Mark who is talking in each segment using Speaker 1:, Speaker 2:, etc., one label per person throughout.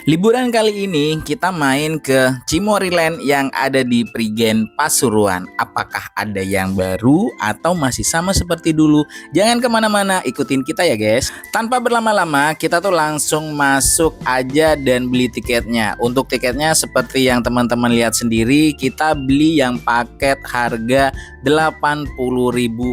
Speaker 1: Liburan kali ini kita main ke Cimoryland yang ada di Prigen Pasuruan. Apakah ada yang baru atau masih sama seperti dulu? Jangan kemana-mana, ikutin kita ya guys. Tanpa berlama-lama, kita tuh langsung masuk aja dan beli tiketnya. Untuk tiketnya seperti yang teman-teman lihat sendiri, kita beli yang paket harga 80.000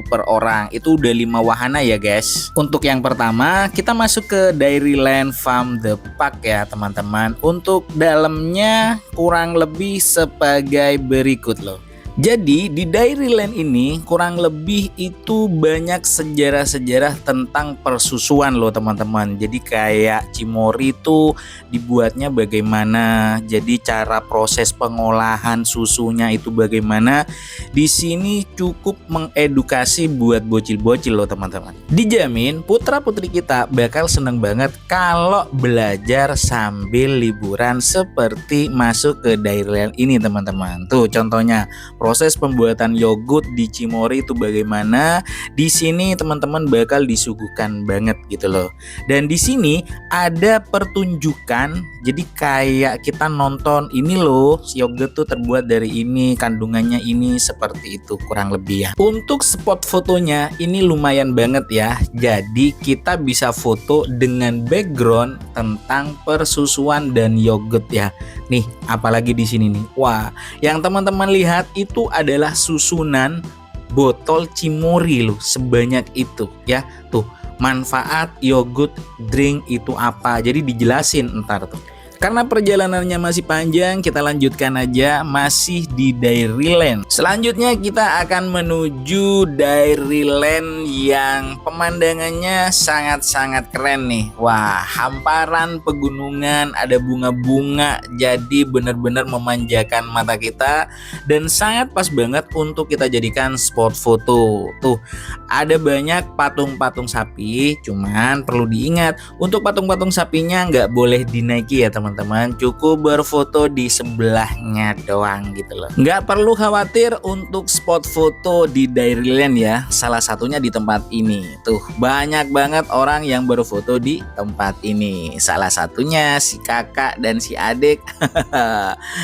Speaker 1: per orang. Itu udah 5 wahana ya guys. Untuk yang pertama, kita masuk ke Dairyland Farm The Park ya teman-teman. Untuk dalamnya kurang lebih sebagai berikut loh. Jadi di Dairyland ini kurang lebih itu banyak sejarah-sejarah tentang persusuan loh teman-teman. Jadi kayak Cimory itu dibuatnya bagaimana, jadi cara proses pengolahan susunya itu bagaimana. Di sini cukup mengedukasi buat bocil-bocil loh teman-teman. Dijamin putra-putri kita bakal seneng banget kalau belajar sambil liburan seperti masuk ke Dairyland ini teman-teman. Tuh contohnya proses pembuatan yogurt di Cimory itu bagaimana. Di sini teman-teman bakal disuguhkan banget gitu loh. Dan di sini ada pertunjukan. Jadi kayak kita nonton ini loh, yogurt tuh terbuat dari ini, kandungannya ini, seperti itu kurang lebih ya. Untuk spot fotonya ini lumayan banget ya. Jadi kita bisa foto dengan background tentang persusuan dan yogurt ya. Nih, apalagi di sini nih. Wah, yang teman-teman lihat itu adalah susunan botol Cimory loh, sebanyak itu ya. Tuh, manfaat yogurt drink itu apa? Jadi dijelasin ntar tuh. Karena perjalanannya masih panjang, kita lanjutkan aja masih di Dairyland. Selanjutnya kita akan menuju Dairyland yang pemandangannya sangat-sangat keren nih. Wah, hamparan pegunungan, ada bunga-bunga, jadi benar-benar memanjakan mata kita dan sangat pas banget untuk kita jadikan spot foto. Tuh, ada banyak patung-patung sapi, cuman perlu diingat untuk patung-patung sapinya nggak boleh dinaiki ya teman-teman. Cukup berfoto di sebelahnya doang gitu loh. Nggak perlu khawatir untuk spot foto di Dairyland ya. Salah satunya di tempat ini. Tuh banyak banget orang yang berfoto di tempat ini. Salah satunya si kakak dan si adik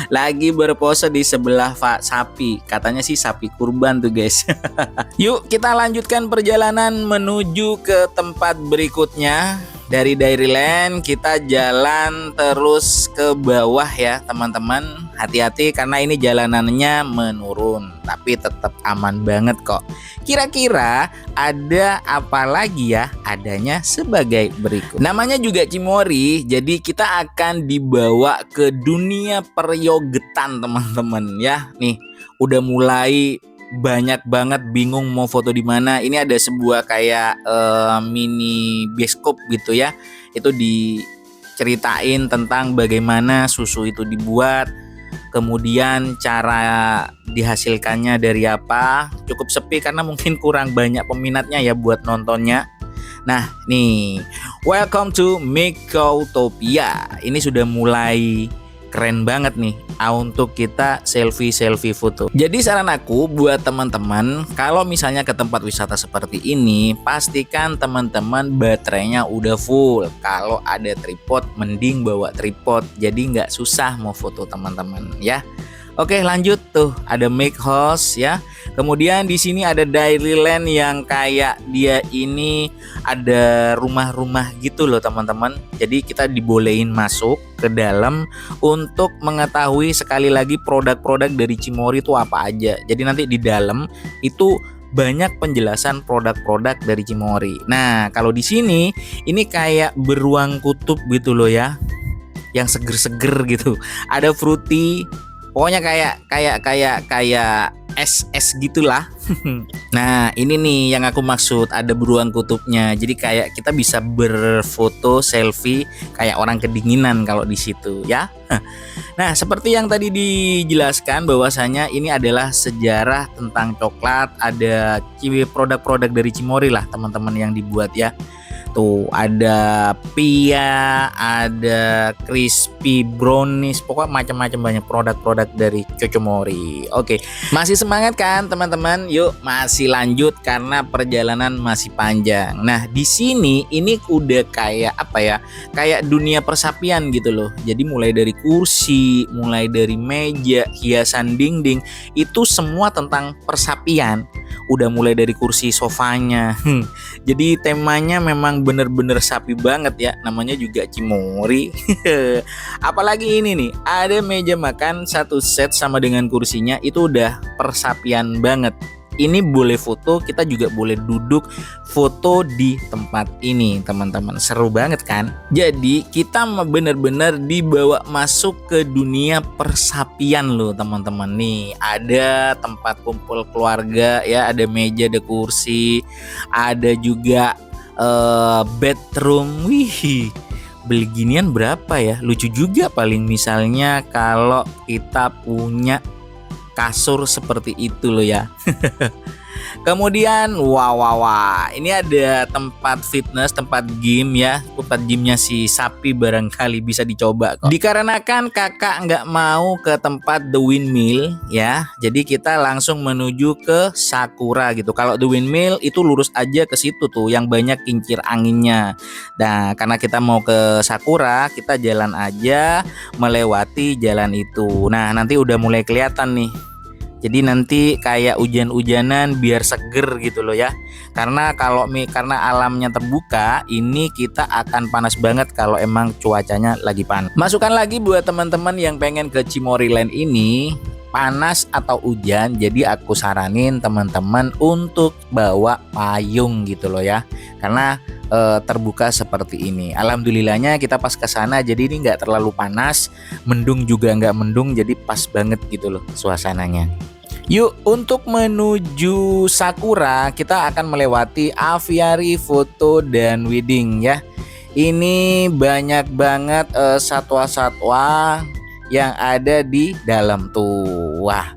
Speaker 1: lagi berpose di sebelah sapi. Katanya sih sapi kurban tuh guys. Yuk kita lanjutkan perjalanan menuju ke tempat berikutnya. Dari Dairyland kita jalan terus ke bawah ya teman-teman. Hati-hati karena ini jalanannya menurun, tapi tetap aman banget kok. Kira-kira ada apa lagi ya? Adanya sebagai berikut. Namanya juga Cimory, jadi kita akan dibawa ke dunia peryogetan teman-teman ya. Nih, udah mulai banyak banget bingung mau foto di mana. Ini ada sebuah kayak mini bioskop gitu ya. Itu diceritain tentang bagaimana susu itu dibuat, kemudian cara dihasilkannya dari apa. Cukup sepi karena mungkin kurang banyak peminatnya ya buat nontonnya. Nah nih, welcome to Microtopia. Ini sudah mulai keren banget nih untuk kita selfie foto. Jadi saran aku buat teman-teman, kalau misalnya ke tempat wisata seperti ini, pastikan teman-teman baterainya udah full. Kalau ada tripod, mending bawa tripod. Jadi nggak susah mau foto teman-teman ya. Oke lanjut tuh, ada make house ya. Kemudian di sini ada Dairyland yang kayak dia ini ada rumah-rumah gitu loh teman-teman. Jadi kita dibolehin masuk ke dalam untuk mengetahui sekali lagi produk-produk dari Cimory itu apa aja. Jadi nanti di dalam itu banyak penjelasan produk-produk dari Cimory. Nah, kalau di sini ini kayak beruang kutub gitu loh ya. Yang seger-seger gitu. Ada fruity. Pokoknya kayak es gitulah. Nah ini nih yang aku maksud, ada beruang kutubnya. Jadi kayak kita bisa berfoto selfie kayak orang kedinginan kalau di situ ya. Nah seperti yang tadi dijelaskan bahwasanya ini adalah sejarah tentang coklat. Ada produk-produk dari Cimory lah teman-teman yang dibuat ya. Tuh ada Pia, ada crispy brownies, pokoknya macam-macam banyak produk-produk dari Cocomori. Oke, masih semangat kan teman-teman? Yuk masih lanjut karena perjalanan masih panjang. Nah di sini ini udah kayak apa ya? Kayak dunia persapian gitu loh. Jadi mulai dari kursi, mulai dari meja, hiasan dinding, itu semua tentang persapian. Udah mulai dari kursi sofanya. Jadi temanya memang bener-bener sapi banget ya. Namanya juga Cimori. Apalagi ini nih, ada meja makan satu set sama dengan kursinya, itu udah persapian banget. Ini boleh foto, kita juga boleh duduk foto di tempat ini teman-teman. Seru banget kan? Jadi kita bener-bener dibawa masuk ke dunia persapian loh teman-teman. Nih ada tempat kumpul keluarga ya, ada meja, ada kursi, ada juga bedroom. Wih, beli ginian berapa ya? Lucu juga paling misalnya kalau kita punya kasur seperti itu loh ya. Kemudian wah, ini ada tempat fitness, tempat gym ya, tempat gymnya si sapi barangkali bisa dicoba kok. Dikarenakan kakak nggak mau ke tempat The Windmill ya, jadi kita langsung menuju ke Sakura gitu. Kalau The Windmill itu lurus aja ke situ tuh, yang banyak kincir anginnya. Nah karena kita mau ke Sakura, kita jalan aja melewati jalan itu. Nah nanti udah mulai kelihatan nih. Jadi nanti kayak hujan-hujanan biar seger gitu loh ya. Karena karena alamnya terbuka, ini kita akan panas banget kalau emang cuacanya lagi panas. Masukkan lagi buat teman-teman yang pengen ke Cimori Land ini, panas atau hujan, jadi aku saranin teman-teman untuk bawa payung gitu loh ya. Karena terbuka seperti ini. Alhamdulillahnya kita pas ke sana jadi ini nggak terlalu panas, mendung juga nggak mendung, jadi pas banget gitu loh suasananya. Yuk, untuk menuju Sakura kita akan melewati aviary, foto dan wedding ya. Ini banyak banget satwa-satwa yang ada di dalam tuh. Wah,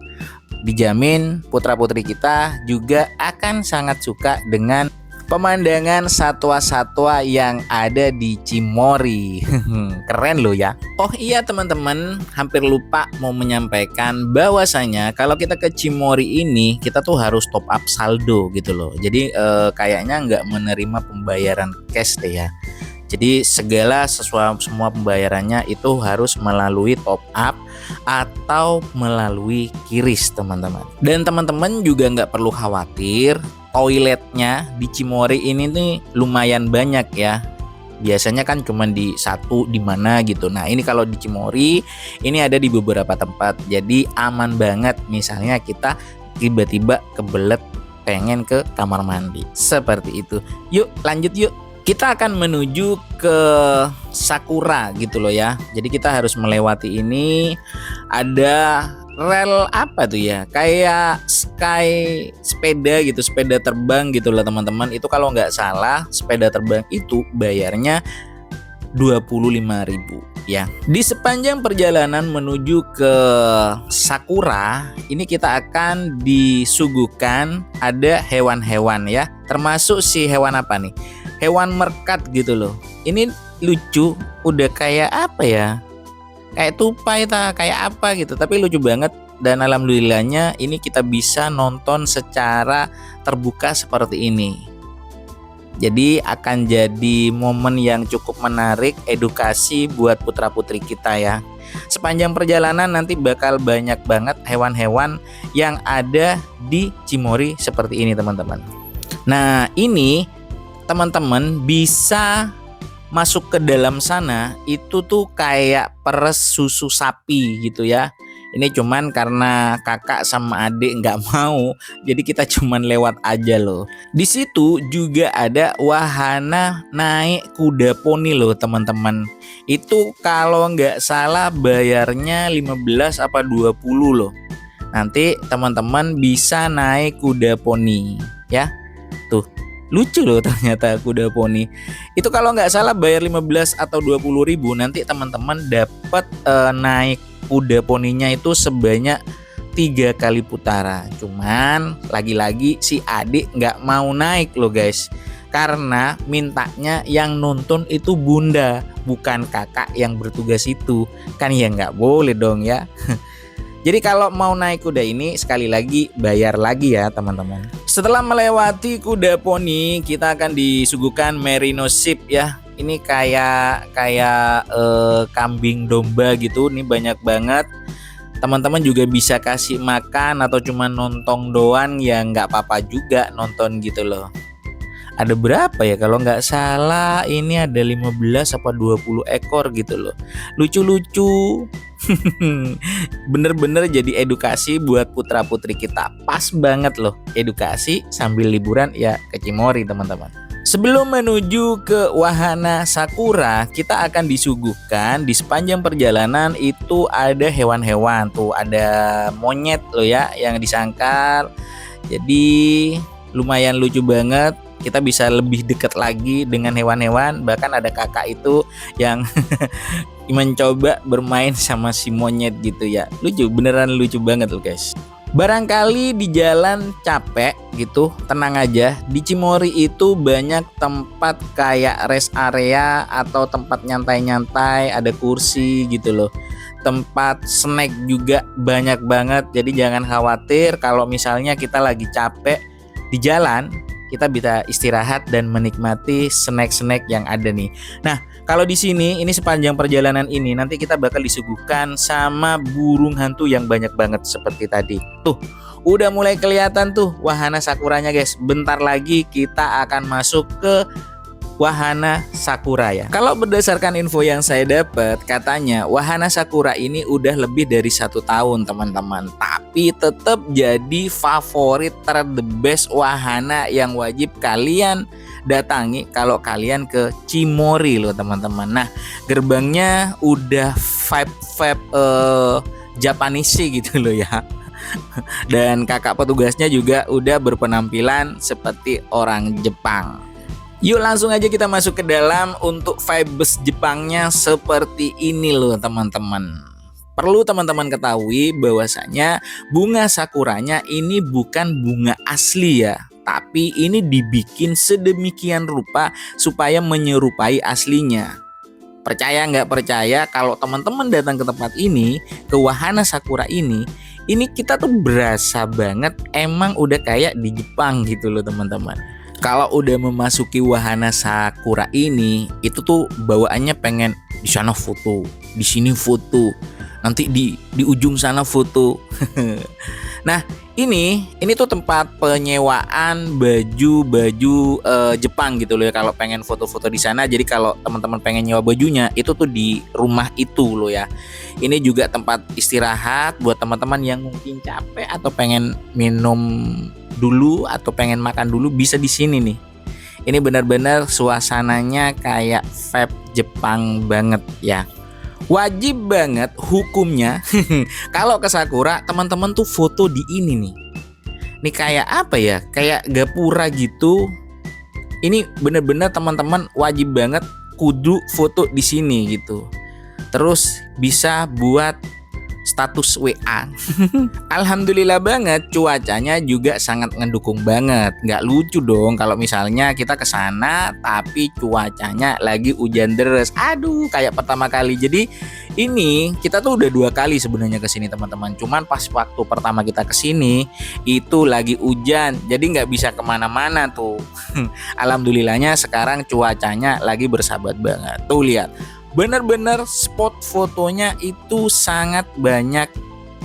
Speaker 1: dijamin putra-putri kita juga akan sangat suka dengan pemandangan satwa-satwa yang ada di Cimori. Keren loh ya. Oh iya teman-teman, hampir lupa mau menyampaikan bahwasanya kalau kita ke Cimori ini kita tuh harus top up saldo gitu loh. Jadi kayaknya nggak menerima pembayaran cash deh ya. Jadi semua pembayarannya itu harus melalui top up atau melalui QRIS teman-teman. Dan teman-teman juga nggak perlu khawatir, toiletnya di Cimori ini nih lumayan banyak ya. Biasanya kan cuma di satu di mana gitu. Nah ini kalau di Cimori ini ada di beberapa tempat. Jadi aman banget misalnya kita tiba-tiba kebelet pengen ke kamar mandi. Seperti itu. Yuk lanjut yuk. Kita akan menuju ke Sakura gitu loh ya. Jadi kita harus melewati ini. Ada rel apa tuh ya, kayak sky sepeda gitu, sepeda terbang gitu loh teman-teman. Itu kalau nggak salah sepeda terbang itu bayarnya 25.000 ya. Di sepanjang perjalanan menuju ke Sakura ini kita akan disuguhkan ada hewan-hewan ya. Termasuk si hewan apa nih, hewan merkat gitu loh. Ini lucu, udah kayak apa ya, kayak tupai kayak apa gitu, tapi lucu banget. Dan alhamdulillahnya ini kita bisa nonton secara terbuka seperti ini. Jadi akan jadi momen yang cukup menarik, edukasi buat putra-putri kita ya. Sepanjang perjalanan nanti bakal banyak banget hewan-hewan yang ada di Cimori seperti ini teman-teman. Nah ini teman-teman bisa masuk ke dalam sana, itu tuh kayak peres susu sapi gitu ya. Ini cuman karena kakak sama adik nggak mau, jadi kita cuman lewat aja loh. Di situ juga ada wahana naik kuda poni loh teman-teman. Itu kalau nggak salah bayarnya 15 apa 20 loh. Nanti teman-teman bisa naik kuda poni ya. Tuh lucu loh ternyata kuda poni. Itu kalau nggak salah bayar 15 atau 20.000, nanti teman-teman dapat naik kuda poninya itu sebanyak 3 kali putaran. Cuman lagi-lagi si adik nggak mau naik loh guys. karena mintanya yang nonton itu bunda, bukan kakak yang bertugas itu. Kan ya nggak boleh dong ya. Jadi kalau mau naik kuda ini sekali lagi bayar lagi ya teman-teman. Setelah melewati kuda poni, kita akan disuguhkan merino sheep ya. Ini kayak kambing domba gitu. Ini banyak banget. Teman-teman juga bisa kasih makan atau cuma nonton doang ya nggak apa-apa juga nonton gitu loh. Ada berapa ya kalau nggak salah ini ada 15 apa 20 ekor gitu loh. Lucu-lucu. Bener-bener jadi edukasi buat putra-putri kita. Pas banget loh, edukasi sambil liburan ya ke Cimory teman-teman. Sebelum menuju ke wahana sakura, kita akan disuguhkan di sepanjang perjalanan itu ada hewan-hewan. Tuh ada monyet loh ya yang disangkal. Jadi lumayan lucu banget. Kita bisa lebih dekat lagi dengan hewan-hewan. Bahkan ada kakak itu yang mencoba bermain sama si monyet gitu ya. Lucu, beneran lucu banget loh guys. Barangkali di jalan capek gitu, tenang aja. Di Cimory itu banyak tempat kayak rest area atau tempat nyantai-nyantai, ada kursi gitu loh. Tempat snack juga banyak banget. Jadi jangan khawatir kalau misalnya kita lagi capek di jalan, kita bisa istirahat dan menikmati snack-snack yang ada nih. Nah, kalau di sini ini sepanjang perjalanan ini nanti kita bakal disuguhkan sama burung hantu yang banyak banget seperti tadi. Tuh, udah mulai kelihatan tuh wahana sakuranya guys. Bentar lagi kita akan masuk ke wahana sakura ya. Kalau berdasarkan info yang saya dapat, katanya wahana sakura ini udah lebih dari 1 tahun teman-teman. Tapi tetap jadi favorit the best wahana yang wajib kalian datangi kalau kalian ke Cimory loh teman-teman. Nah, gerbangnya udah vibe Japanese gitu loh ya. Dan kakak petugasnya juga udah berpenampilan seperti orang Jepang. Yuk langsung aja kita masuk ke dalam. Untuk vibes Jepangnya seperti ini loh teman-teman. Perlu teman-teman ketahui bahwasanya bunga sakuranya ini bukan bunga asli ya, tapi ini dibikin sedemikian rupa supaya menyerupai aslinya. Percaya nggak percaya, kalau teman-teman datang ke tempat ini, ke wahana sakura ini kita tuh berasa banget emang udah kayak di Jepang gitu loh teman-teman. Kalau udah memasuki wahana sakura ini, itu tuh bawaannya pengen di sana foto, di sini foto, nanti di ujung sana foto. Nah, ini tuh tempat penyewaan baju Jepang gitu loh ya. Kalau pengen foto-foto di sana, jadi kalau teman-teman pengen nyewa bajunya, itu tuh di rumah itu loh ya. Ini juga tempat istirahat buat teman-teman yang mungkin capek atau pengen minum dulu atau pengen makan dulu, bisa di sini nih. Ini benar-benar suasananya kayak vibe Jepang banget ya. Wajib banget hukumnya kalau ke sakura teman-teman tuh foto di ini nih. Ini kayak apa ya? Kayak gapura gitu. Ini benar-benar teman-teman wajib banget kudu foto di sini gitu. Terus bisa buat status WA. Alhamdulillah banget, cuacanya juga sangat ngedukung banget. Nggak lucu dong kalau misalnya kita ke sana tapi cuacanya lagi hujan deras. Aduh, kayak pertama kali. Jadi ini kita tuh udah 2 kali sebenarnya ke sini teman-teman. Cuman pas waktu pertama kita ke sini itu lagi hujan, jadi nggak bisa kemana-mana tuh. Alhamdulillahnya sekarang cuacanya lagi bersahabat banget. Tuh lihat. Bener-bener spot fotonya itu sangat banyak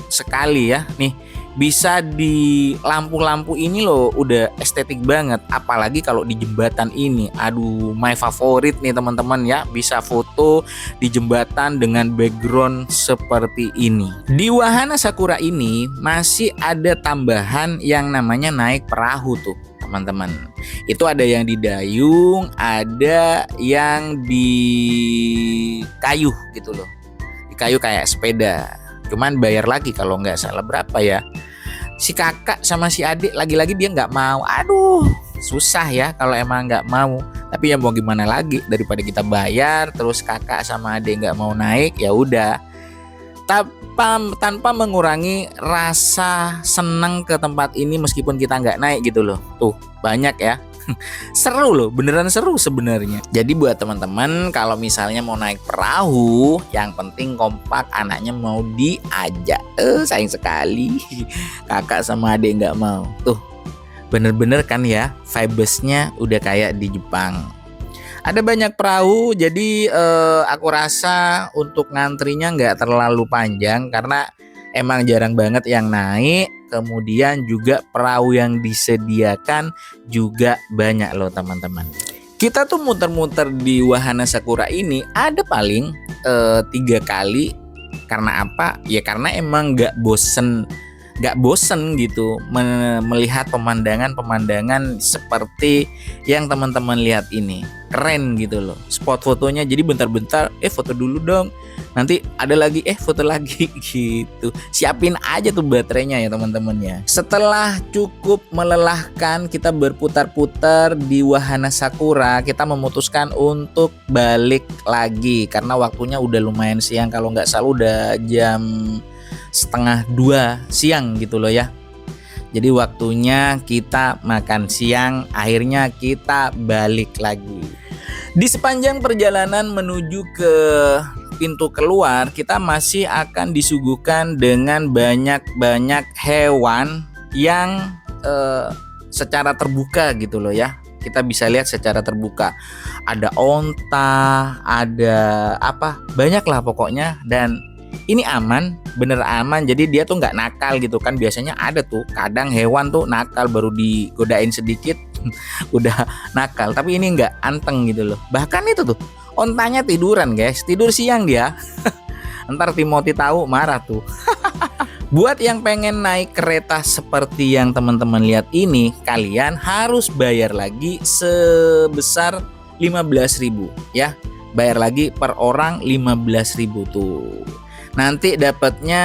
Speaker 1: sekali ya. Nih bisa di lampu-lampu ini loh, udah estetik banget. Apalagi kalau di jembatan ini, aduh my favorit nih teman-teman ya. Bisa foto di jembatan dengan background seperti ini. Di wahana sakura ini masih ada tambahan yang namanya naik perahu tuh teman-teman. Itu ada yang di dayung, ada yang di kayu gitu loh. Di kayu kayak sepeda. Cuman bayar lagi kalau nggak salah, berapa ya? Si kakak sama si adik lagi-lagi dia nggak mau. Aduh, susah ya kalau emang nggak mau. Tapi ya mau gimana lagi, daripada kita bayar terus kakak sama adik nggak mau naik, ya udah. Tanpa mengurangi rasa senang ke tempat ini meskipun kita nggak naik gitu loh. Tuh banyak ya. Seru loh, beneran seru sebenarnya. Jadi buat teman-teman kalau misalnya mau naik perahu, yang penting kompak, anaknya mau diajak. Sayang sekali kakak sama adik nggak mau. Tuh, bener-bener kan ya, vibes-nya udah kayak di Jepang. Ada banyak perahu, jadi aku rasa untuk ngantrinya nggak terlalu panjang karena emang jarang banget yang naik. Kemudian juga perahu yang disediakan juga banyak loh teman-teman. Kita tuh muter-muter di Wahana Sakura ini ada paling 3 kali. Karena apa? Ya karena emang nggak bosen gitu melihat pemandangan seperti yang teman-teman lihat ini. Keren gitu loh spot fotonya, jadi bentar-bentar foto dulu dong, nanti ada lagi foto lagi gitu. Siapin aja tuh baterainya ya teman-teman ya. Setelah cukup melelahkan kita berputar-putar di Wahana Sakura, kita memutuskan untuk balik lagi karena waktunya udah lumayan siang, kalau nggak salah udah jam 1:30 siang gitu loh ya. Jadi waktunya kita makan siang, akhirnya kita balik lagi. Di sepanjang perjalanan menuju ke pintu keluar, kita masih akan disuguhkan dengan banyak hewan yang secara terbuka gitu loh ya. Kita bisa lihat secara terbuka. Ada onta, ada banyak lah pokoknya, dan ini aman, bener aman. Jadi dia tuh nggak nakal gitu kan. Biasanya ada tuh kadang hewan tuh nakal, baru digodain sedikit udah nakal. Tapi ini nggak, anteng gitu loh. Bahkan itu tuh ontanya tiduran guys, tidur siang dia. Ntar Timothy tahu marah tuh. Buat yang pengen naik kereta seperti yang teman-teman lihat ini, kalian harus bayar lagi sebesar 15.000 ya. Bayar lagi per orang 15.000 tuh. Nanti dapatnya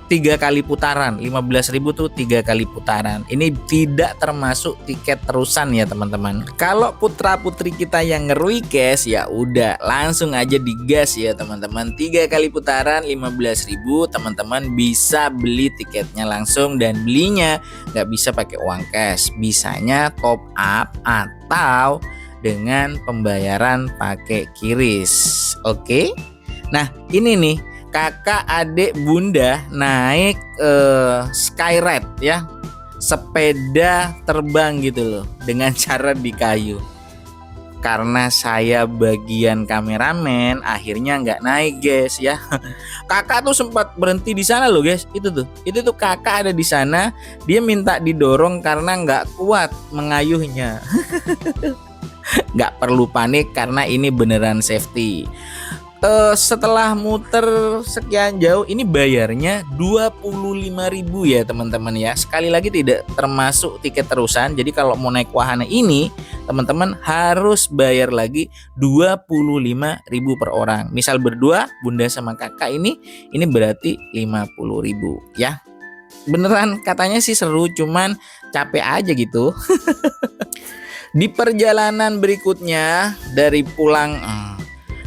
Speaker 1: 3 kali putaran, 15.000 tuh 3 kali putaran. Ini tidak termasuk tiket terusan ya teman-teman. Kalau putra-putri kita yang nge-request ya udah langsung aja digas ya teman-teman. 3 kali putaran 15.000, teman-teman bisa beli tiketnya langsung, dan belinya nggak bisa pakai uang cash, bisanya top up atau dengan pembayaran pakai QRIS. Oke? Nah, ini nih kakak, adik, bunda naik skyride ya, sepeda terbang gitu loh dengan cara di kayu. Karena saya bagian kameramen, akhirnya nggak naik guys ya. Kakak tuh sempat berhenti di sana loh guys. Itu tuh kakak ada di sana, dia minta didorong karena nggak kuat mengayuhnya. Nggak perlu panik karena ini beneran safety. Setelah muter sekian jauh, ini bayarnya 25.000 ya teman-teman ya. Sekali lagi tidak termasuk tiket terusan. Jadi kalau mau naik wahana ini, teman-teman harus bayar lagi 25.000 per orang. Misal berdua, bunda sama kakak ini berarti 50.000 ya. Beneran katanya sih seru, cuman capek aja gitu. Di perjalanan berikutnya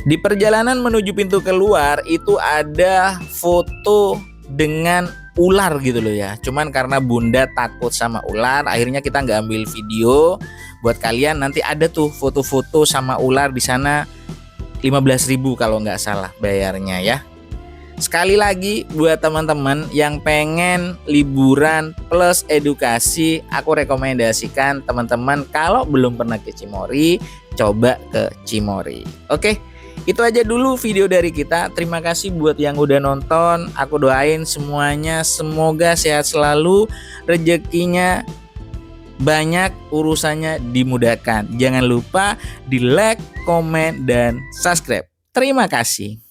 Speaker 1: di perjalanan menuju pintu keluar itu ada foto dengan ular gitu loh ya. Cuman karena bunda takut sama ular, akhirnya kita nggak ambil video. Buat kalian nanti ada tuh foto-foto sama ular di sana, 15.000 kalau nggak salah bayarnya ya. Sekali lagi buat teman-teman yang pengen liburan plus edukasi, aku rekomendasikan teman-teman kalau belum pernah ke Cimory, coba ke Cimory. Oke, itu aja dulu video dari kita. Terima kasih buat yang udah nonton. Aku doain semuanya semoga sehat selalu, rezekinya banyak, urusannya dimudahkan. Jangan lupa di like, komen, dan subscribe. Terima kasih.